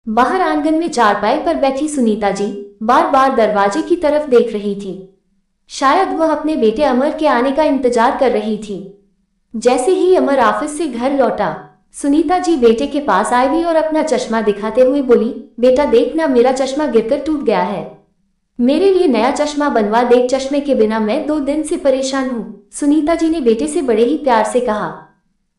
बाहर आंगन में चारपाई पर बैठी सुनीता जी बार बार दरवाजे की तरफ देख रही थी। शायद वह अपने बेटे अमर के आने का इंतजार कर रही थी। जैसे ही अमर ऑफिस से घर लौटा, सुनीता जी बेटे के पास आई और अपना चश्मा दिखाते हुए बोली, बेटा देखना, मेरा चश्मा गिरकर टूट गया है। मेरे लिए नया चश्मा बनवा दे, चश्मे के बिना मैं 2 दिन से परेशान हूँ, सुनीता जी ने बेटे से बड़े ही प्यार से कहा।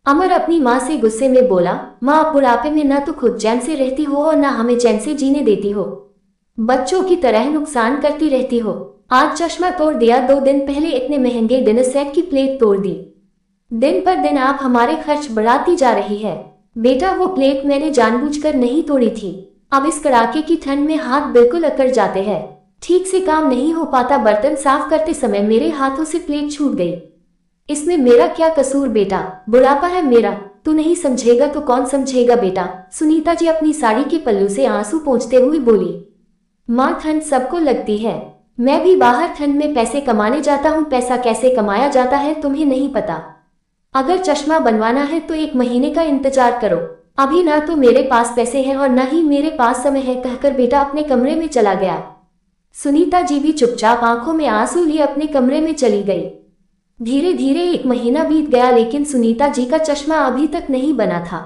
अमर अपनी माँ से गुस्से में बोला, माँ आप बुढ़ापे में न तो खुद चैन से रहती हो और न हमें चैन से जीने देती हो। बच्चों की तरह नुकसान करती रहती हो। आज चश्मा तोड़ दिया, 2 दिन पहले इतने महंगे डिनर सेट की प्लेट तोड़ दी। दिन पर दिन आप हमारे खर्च बढ़ाती जा रही है। बेटा वो प्लेट मैंने जानबूझकर नहीं तोड़ी थी। अब इस कड़ाके की ठंड में हाथ बिल्कुल अकड़ जाते हैं, ठीक से काम नहीं हो पाता। बर्तन साफ करते समय मेरे हाथों से प्लेट छूट गई। इसमें मेरा क्या कसूर बेटा, बुढ़ापा है मेरा, तू नहीं समझेगा तो कौन समझेगा बेटा, सुनीता जी अपनी साड़ी के पल्लू से आंसू पोंछते हुए बोली। माँ ठंड सबको लगती है, मैं भी बाहर ठंड में पैसे कमाने जाता हूँ। पैसा कैसे कमाया जाता है तुम्हें नहीं पता। अगर चश्मा बनवाना है तो 1 महीने का इंतजार करो। अभी ना तो मेरे पास पैसे हैं और न ही मेरे पास समय है, कहकर बेटा अपने कमरे में चला गया। सुनीता जी भी चुपचाप आंखों में आंसू लिए अपने कमरे में चली गई। धीरे धीरे 1 महीना बीत गया, लेकिन सुनीता जी का चश्मा अभी तक नहीं बना था।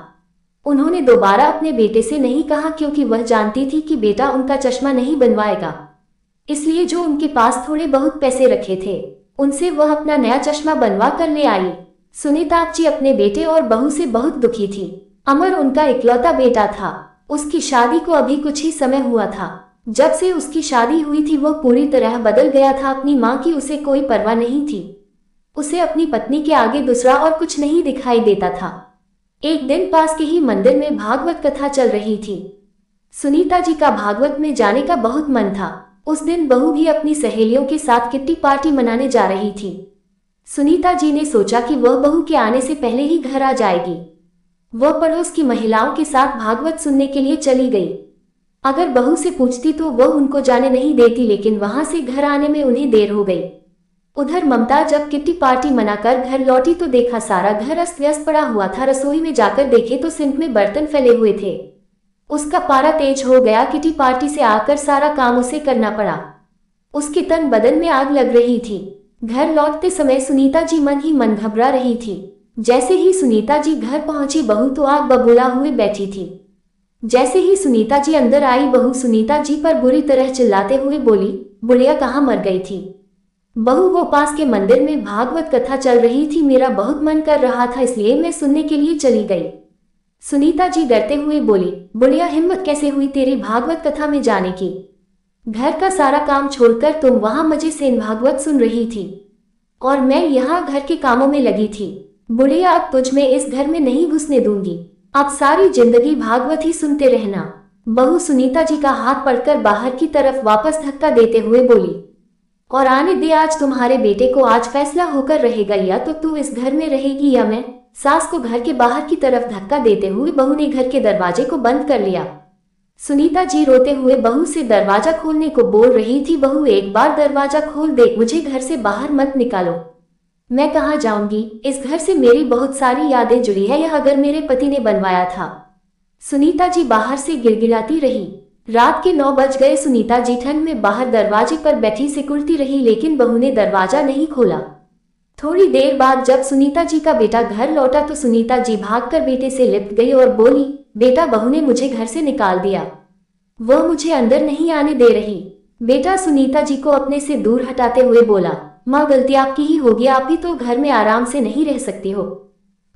उन्होंने दोबारा अपने बेटे से नहीं कहा, क्योंकि वह जानती थी कि बेटा उनका चश्मा नहीं बनवाएगा। इसलिए जो उनके पास थोड़े बहुत पैसे रखे थे, उनसे वह अपना नया चश्मा बनवा कर ले आई। सुनीता जी अपने बेटे और बहू से बहुत दुखी थी। अमर उनका इकलौता बेटा था। उसकी शादी को अभी कुछ ही समय हुआ था। जब से उसकी शादी हुई थी वह पूरी तरह बदल गया था। अपनी माँ की उसे कोई परवाह नहीं थी। उसे अपनी पत्नी के आगे दूसरा और कुछ नहीं दिखाई देता था। एक दिन पास के ही मंदिर में भागवत कथा चल रही थी। सुनीता जी का भागवत में जाने का बहुत मन था। उस दिन बहू भी अपनी सहेलियों के साथ किट्टी पार्टी मनाने जा रही थी। सुनीता जी ने सोचा कि वह बहू के आने से पहले ही घर आ जाएगी। वह पड़ोस की महिलाओं के साथ भागवत सुनने के लिए चली गई। अगर बहू से पूछती तो वह उनको जाने नहीं देती, लेकिन वहां से घर आने में उन्हें देर हो गई। उधर ममता जब किट्टी पार्टी मनाकर घर लौटी तो देखा सारा घर अस्त व्यस्त पड़ा हुआ था। रसोई में जाकर देखे तो सिंक में बर्तन फैले हुए थे। उसका पारा तेज हो गया। किट्टी पार्टी से आकर सारा काम उसे करना पड़ा। उसके तन बदन में आग लग रही थी। घर लौटते समय सुनीता जी मन ही मन घबरा रही थी। जैसे ही सुनीता जी घर पहुंची, बहू तो आग बबूला हुए बैठी थी। जैसे ही सुनीता जी अंदर आई, बहू सुनीता जी पर बुरी तरह चिल्लाते हुए बोली, बुढ़िया कहाँ मर गई थी। बहू वो पास के मंदिर में भागवत कथा चल रही थी, मेरा बहुत मन कर रहा था इसलिए मैं सुनने के लिए चली गई। सुनीता जी डरते हुए बोली, बुढ़िया हिम्मत कैसे हुई तेरी भागवत कथा में जाने की। घर का सारा काम छोड़कर तुम वहां मजे से भागवत सुन रही थी और मैं यहाँ घर के कामों में लगी थी। बुढ़िया अब तुझ में इस घर में नहीं घुसने दूंगी। अब सारी जिंदगी भागवत ही सुनते रहना। बहू सुनीता जी का हाथ पकड़कर बाहर की तरफ वापस धक्का देते हुए बोली, और आने दे आज तुम्हारे बेटे को। आज फैसला होकर रहेगा, या तो तू इस घर में रहेगी या मैं। सास को घर के बाहर की तरफ धक्का देते हुए बहू ने घर के दरवाजे को बंद कर लिया। सुनीता जी रोते हुए बहू से दरवाजा खोलने को बोल रही थी। बहू एक बार दरवाजा खोल दे, मुझे घर से बाहर मत निकालो। मैं कहाँ जाऊंगी, इस घर से मेरी बहुत सारी यादें जुड़ी है, यह घर मेरे पति ने बनवाया था। सुनीता जी बाहर से गिड़गिड़ाती रही। रात के 9 बज गए। सुनीता जी ठंड में बाहर दरवाजे पर बैठी सिकुड़ती रही, लेकिन बहू ने दरवाजा नहीं खोला। थोड़ी देर बाद जब सुनीता जी का बेटा घर लौटा तो सुनीता जी भागकर बेटे से लिपट गई और बोली, बेटा बहू ने मुझे घर से निकाल दिया, वह मुझे अंदर नहीं आने दे रही। बेटा सुनीता जी को अपने से दूर हटाते हुए बोला, माँ गलती आपकी ही होगी, आप भी तो घर में आराम से नहीं रह सकती हो।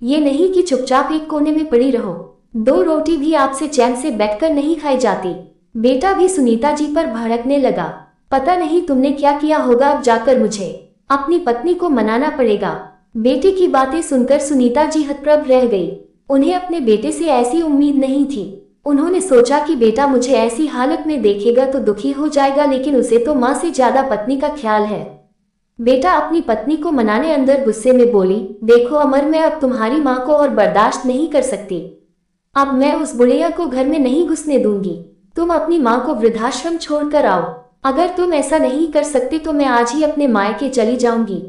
ये नहीं कि चुपचाप एक कोने में पड़ी रहो। 2 रोटी भी आपसे चैन से बैठकर नहीं खाई जाती। बेटा भी सुनीता जी पर भड़कने लगा, पता नहीं तुमने क्या किया होगा, अब जाकर मुझे अपनी पत्नी को मनाना पड़ेगा। बेटे की बातें सुनकर सुनीता जी हतप्रभ रह गई। उन्हें अपने बेटे से ऐसी उम्मीद नहीं थी। उन्होंने सोचा कि बेटा मुझे ऐसी हालत में देखेगा तो दुखी हो जाएगा, लेकिन उसे तो माँ से ज्यादा पत्नी का ख्याल है। बेटा अपनी पत्नी को मनाने अंदर गुस्से में बोली, देखो अमर, मैं अब तुम्हारी माँ को और बर्दाश्त नहीं कर सकती। अब मैं उस बुढ़िया को घर में नहीं घुसने दूंगी। तुम अपनी माँ को वृद्धाश्रम छोड़कर आओ। अगर तुम ऐसा नहीं कर सकते तो मैं आज ही अपने मायके चली जाऊंगी।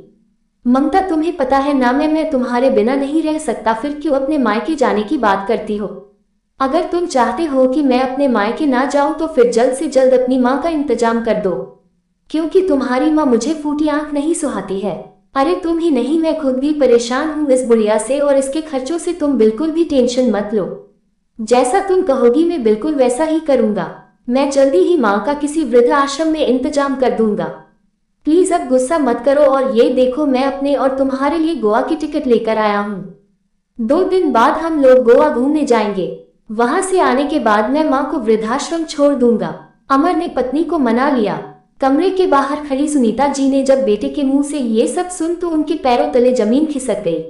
ममता तुम्हें पता है ना, मैं तुम्हारे बिना नहीं रह सकता, फिर क्यों अपने मायके जाने की बात करती हो। अगर तुम चाहते हो कि मैं अपने मायके ना जाऊं तो फिर जल्द से जल्द अपनी माँ का इंतजाम कर दो, क्योंकि तुम्हारी माँ मुझे फूटी आंख नहीं सुहाती है। अरे तुम ही नहीं, मैं खुद भी परेशान हूँ इस बुढ़िया से और इसके खर्चों से। तुम बिल्कुल भी टेंशन मत लो, जैसा तुम कहोगी मैं बिल्कुल वैसा ही करूंगा। मैं जल्दी ही माँ का किसी वृद्ध आश्रम में इंतजाम कर दूंगा। प्लीज अब गुस्सा मत करो और ये देखो, मैं अपने और तुम्हारे लिए गोवा की टिकट लेकर आया हूँ। 2 दिन बाद हम लोग गोवा घूमने जाएंगे। वहां से आने के बाद मैं माँ को वृद्धाश्रम छोड़ दूंगा। अमर ने पत्नी को मना लिया। कमरे के बाहर खड़ी सुनीता जी ने जब बेटे के मुंह से ये सब सुन तो उनके पैरों तले जमीन खिसक गई।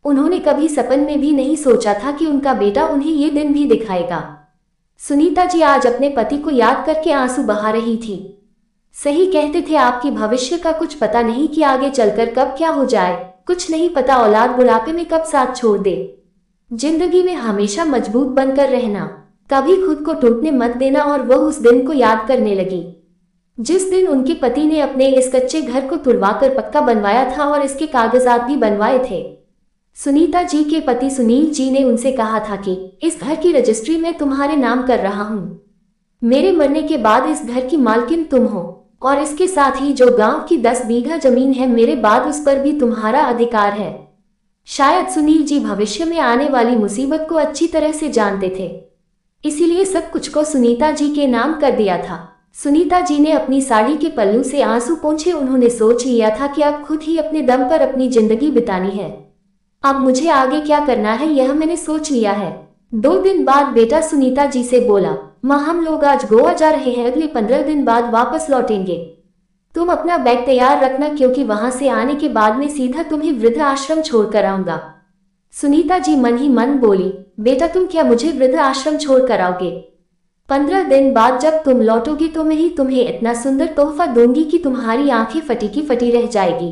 उन्होंने कभी सपन में भी नहीं सोचा था कि उनका बेटा उन्हें ये दिन भी दिखाएगा। सुनीता जी आज अपने पति को याद करके आंसू बहा रही थी। सही कहते थे आपकी, भविष्य का कुछ पता नहीं कि आगे चलकर कब क्या हो जाए। कुछ नहीं पता औलाद बुढ़ापे में कब साथ छोड़ दे। जिंदगी में हमेशा मजबूत बनकर रहना, कभी खुद को टूटने मत देना। और वह उस दिन को याद करने लगी जिस दिन उनके पति ने अपने इस कच्चे घर को तुड़वाकर पक्का बनवाया था और इसके कागजात भी बनवाए थे। सुनीता जी के पति सुनील जी ने उनसे कहा था कि इस घर की रजिस्ट्री मैं तुम्हारे नाम कर रहा हूँ। मेरे मरने के बाद इस घर की मालकिन तुम हो और इसके साथ ही जो गांव की 10 बीघा जमीन है मेरे बाद उस पर भी तुम्हारा अधिकार है। शायद सुनील जी भविष्य में आने वाली मुसीबत को अच्छी तरह से जानते थे, इसीलिए सब कुछ को सुनीता जी के नाम कर दिया था। सुनीता जी ने अपनी साड़ी के पल्लू से आंसू पोंछे। उन्होंने सोच लिया था कि अब खुद ही अपने दम पर अपनी जिंदगी बितानी है। अब मुझे आगे क्या करना है यह मैंने सोच लिया है। 2 दिन बाद बेटा सुनीता जी से बोला, माँ हम लोग आज गोवा जा रहे हैं, अगले 15 दिन बाद वापस लौटेंगे। तुम अपना बैग तैयार रखना क्योंकि वहां से आने के बाद में सीधा तुम्हें वृद्ध आश्रम छोड़कर आऊंगा। सुनीता जी मन ही मन बोली, बेटा तुम क्या मुझे वृद्ध आश्रम छोड़ कर आओगे? 15 दिन बाद जब तुम लौटोगी तो मैं ही तुम्हें इतना सुंदर तोहफा दूंगी कि तुम्हारी आंखें फटी की फटी रह जाएगी।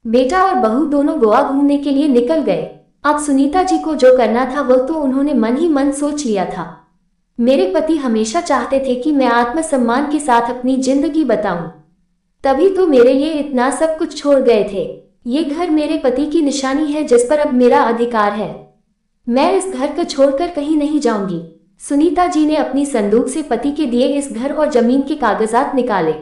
बेटा और बहू दोनों गोवा घूमने के लिए निकल गए। अब सुनीता जी को जो करना था वह तो उन्होंने मन ही मन सोच लिया था। मेरे पति हमेशा चाहते थे कि मैं आत्मसम्मान के साथ अपनी जिंदगी बताऊं, तभी तो मेरे लिए इतना सब कुछ छोड़ गए थे। ये घर मेरे पति की निशानी है जिस पर अब मेरा अधिकार है। मैं इस घर को छोड़कर कहीं नहीं जाऊंगी। सुनीता जी ने अपनी संदूक से पति के दिए इस घर और जमीन के कागजात निकाले।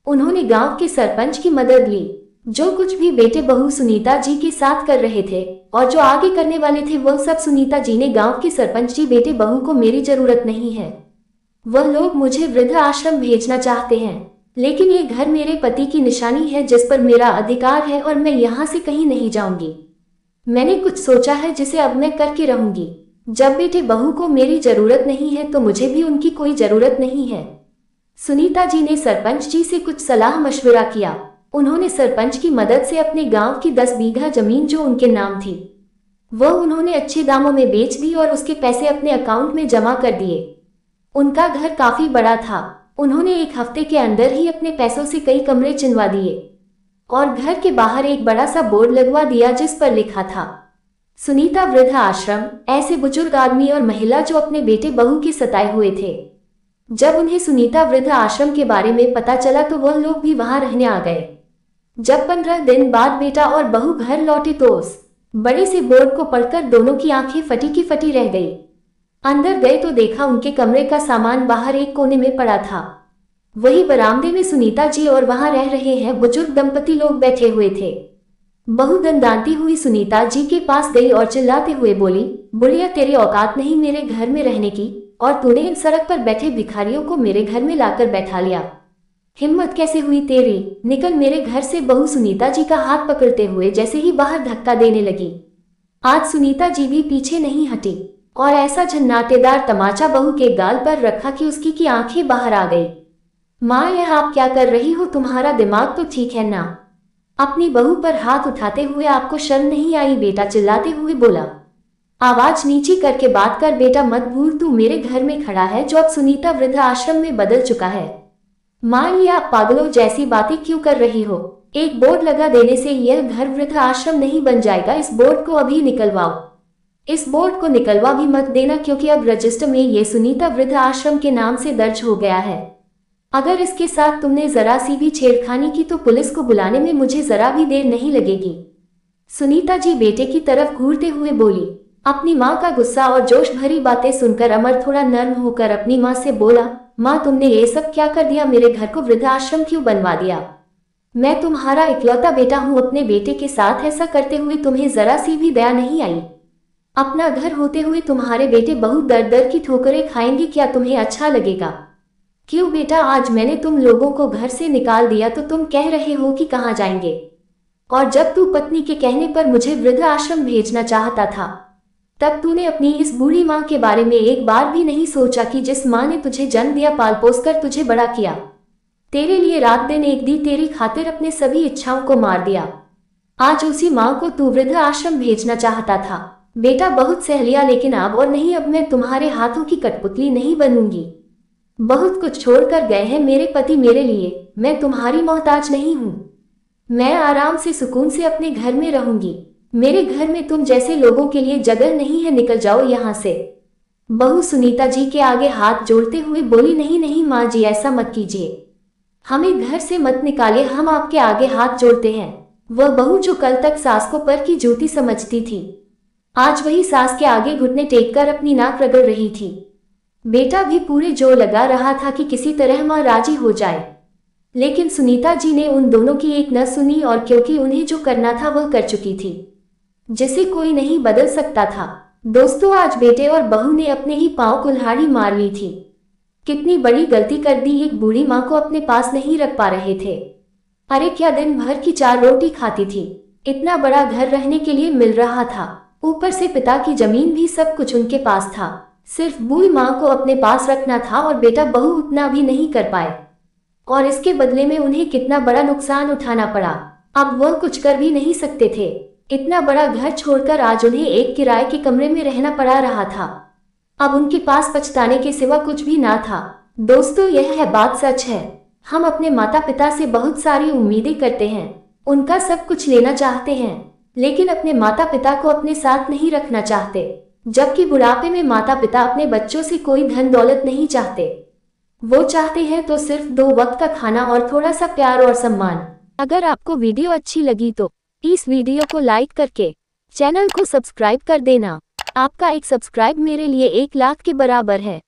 उन्होंने गांव के सरपंच की मदद ली। जो कुछ भी बेटे बहू सुनीता जी के साथ कर रहे थे और जो आगे करने वाले थे वह सब सुनीता जी ने गांव के सरपंच जी, बेटे बहू को मेरी जरूरत नहीं है। वह लोग मुझे वृद्ध आश्रम भेजना चाहते हैं, लेकिन ये घर मेरे पति की निशानी है जिस पर मेरा अधिकार है और मैं यहाँ से कहीं नहीं जाऊंगी। मैंने कुछ सोचा है जिसे अब मैं करके रहूंगी। जब बेटे बहू को मेरी जरूरत नहीं है तो मुझे भी उनकी कोई जरूरत नहीं है। सुनीता जी ने सरपंच जी से कुछ सलाह मशवरा किया। उन्होंने सरपंच की मदद से अपने गांव की 10 बीघा जमीन जो उनके नाम थी वह उन्होंने अच्छे दामों में बेच दी और उसके पैसे अपने अकाउंट में जमा कर दिए। उनका घर काफी बड़ा था। उन्होंने 1 हफ्ते के अंदर ही अपने पैसों से कई कमरे चिनवा दिए और घर के बाहर एक बड़ा सा बोर्ड लगवा दिया जिस पर लिखा था, सुनीता वृद्ध आश्रम। ऐसे बुजुर्ग आदमी और महिला जो अपने बेटे बहू के सताए हुए थे। जब उन्हें सुनीता वृद्ध आश्रम के बारे में पता चला तो वह लोग भी वहां रहने आ गए। जब 15 दिन बाद बेटा और बहू घर लौटे तो उस बड़े से बोर्ड को पढ़कर दोनों की आंखें फटी की फटी रह गई। अंदर गए तो देखा उनके कमरे का सामान बाहर एक कोने में पड़ा था। वही बरामदे में सुनीता जी और वहां रह रहे हैं बुजुर्ग दंपति लोग बैठे हुए थे। बहू दंदाती हुई सुनीता जी के पास गई और चिल्लाते हुए बोली, बुढ़िया तेरी औकात नहीं मेरे घर में रहने की, और तूने इन सड़क पर बैठे भिखारियों को मेरे घर में लाकर बैठा लिया। हिम्मत कैसे हुई तेरी, निकल मेरे घर से। बहू सुनीता जी का हाथ पकड़ते हुए जैसे ही बाहर धक्का देने लगी। आज सुनीता जी भी पीछे नहीं हटी और ऐसा झन्नाटेदार तमाचा बहू के गाल पर रखा कि उसकी की आंखें बाहर आ गई। माँ यह आप क्या कर रही हो, तुम्हारा दिमाग तो ठीक है ना? अपनी बहू पर हाथ उठाते हुए आपको शर्म नहीं आई? बेटा चिल्लाते हुए बोला। आवाज नीची करके बात कर बेटा, मत भूल तू मेरे घर में खड़ा है जो अब सुनीता वृद्ध आश्रम में बदल चुका है। माँ ये आप पागलों जैसी बातें क्यों कर रही हो? एक बोर्ड लगा देने से यह घर वृद्ध आश्रम नहीं बन जाएगा। इस बोर्ड को अभी निकलवाओ। इस बोर्ड को निकलवा भी मत देना क्योंकि अब रजिस्टर में ये सुनीता वृद्ध आश्रम के नाम से दर्ज हो गया है। अगर इसके साथ तुमने जरा सी भी छेड़खानी की तो पुलिस को बुलाने में मुझे जरा भी देर नहीं लगेगी। सुनीता जी बेटे की तरफ घूरते हुए बोली। अपनी माँ का गुस्सा और जोश भरी बातें सुनकर अमर थोड़ा नर्म होकर अपनी माँ से बोला, माँ तुमने ये सब क्या कर दिया, मेरे घर को वृद्धाश्रम क्यों बनवा दिया? मैं तुम्हारा इकलौता बेटा हूँ, अपने बेटे के साथ ऐसा करते हुए तुम्हें जरा सी भी दया नहीं आई? अपना घर होते हुए तुम्हारे बेटे बहुत दर दर की ठोकरें खाएंगे, क्या तुम्हें अच्छा लगेगा? क्यों बेटा, आज मैंने तुम लोगों को घर से निकाल दिया तो तुम कह रहे हो कि कहाँ जाएंगे? और जब तू पत्नी के कहने पर मुझे वृद्ध आश्रम भेजना चाहता था, तब तूने अपनी इस बूढ़ी माँ के बारे में एक बार भी नहीं सोचा कि जिस माँ ने तुझे जन्म दिया, पाल पोस कर तुझे बड़ा किया, तेरे लिए रात दिन एक दी, तेरी खातिर अपने सभी इच्छाओं को मार दिया, आज उसी माँ को तू वृद्ध आश्रम भेजना चाहता था? बेटा बहुत सह लिया, लेकिन अब और नहीं, अब मैं तुम्हारे हाथों की कठपुतली नहीं बनूंगी। बहुत कुछ छोड़कर गए हैं मेरे पति मेरे लिए, मैं तुम्हारी मोहताज नहीं हूँ। मैं आराम से सुकून से अपने घर में रहूंगी, मेरे घर में तुम जैसे लोगों के लिए जगह नहीं है, निकल जाओ यहाँ से। बहू सुनीता जी के आगे हाथ जोड़ते हुए बोली, नहीं नहीं माँ जी, ऐसा मत कीजिए, हमें घर से मत निकालिए, हम आपके आगे हाथ जोड़ते हैं। वह बहू जो कल तक सास को पर की जूती समझती थी, आज वही सास के आगे घुटने टेककर अपनी नाक रगड़ रही थी। बेटा भी पूरे जोर लगा रहा था कि किसी तरह माँ राजी हो जाए, लेकिन सुनीता जी ने उन दोनों की एक न सुनी, और क्योंकि उन्हें जो करना था वह कर चुकी थी, जिसे कोई नहीं बदल सकता था। दोस्तों, आज बेटे और बहू ने अपने ही पांव कुल्हाड़ी मार ली थी। कितनी बड़ी गलती कर दी, एक बूढ़ी माँ को अपने पास नहीं रख पा रहे थे। अरे क्या दिन भर की 4 रोटी खाती थी, इतना बड़ा घर रहने के लिए मिल रहा था, ऊपर से पिता की जमीन भी, सब कुछ उनके पास था, सिर्फ बूढ़ी माँ को अपने पास रखना था, और बेटा बहू उतना भी नहीं कर पाए, और इसके बदले में उन्हें कितना बड़ा नुकसान उठाना पड़ा। अब वह कुछ कर भी नहीं सकते थे, इतना बड़ा घर छोड़कर आज उन्हें एक किराए के कमरे में रहना पड़ा रहा था। अब उनके पास पछताने के सिवा कुछ भी ना था। दोस्तों, यह है बात, सच है, हम अपने माता पिता से बहुत सारी उम्मीदें करते हैं, उनका सब कुछ लेना चाहते हैं, लेकिन अपने माता पिता को अपने साथ नहीं रखना चाहते। जबकि बुढ़ापे में माता पिता अपने बच्चों से कोई धन दौलत नहीं चाहते, वो चाहते हैं तो सिर्फ 2 वक्त का खाना और थोड़ा सा प्यार और सम्मान। अगर आपको वीडियो अच्छी लगी तो इस वीडियो को लाइक करके चैनल को सब्सक्राइब कर देना। आपका एक सब्सक्राइब मेरे लिए 1 लाख के बराबर है।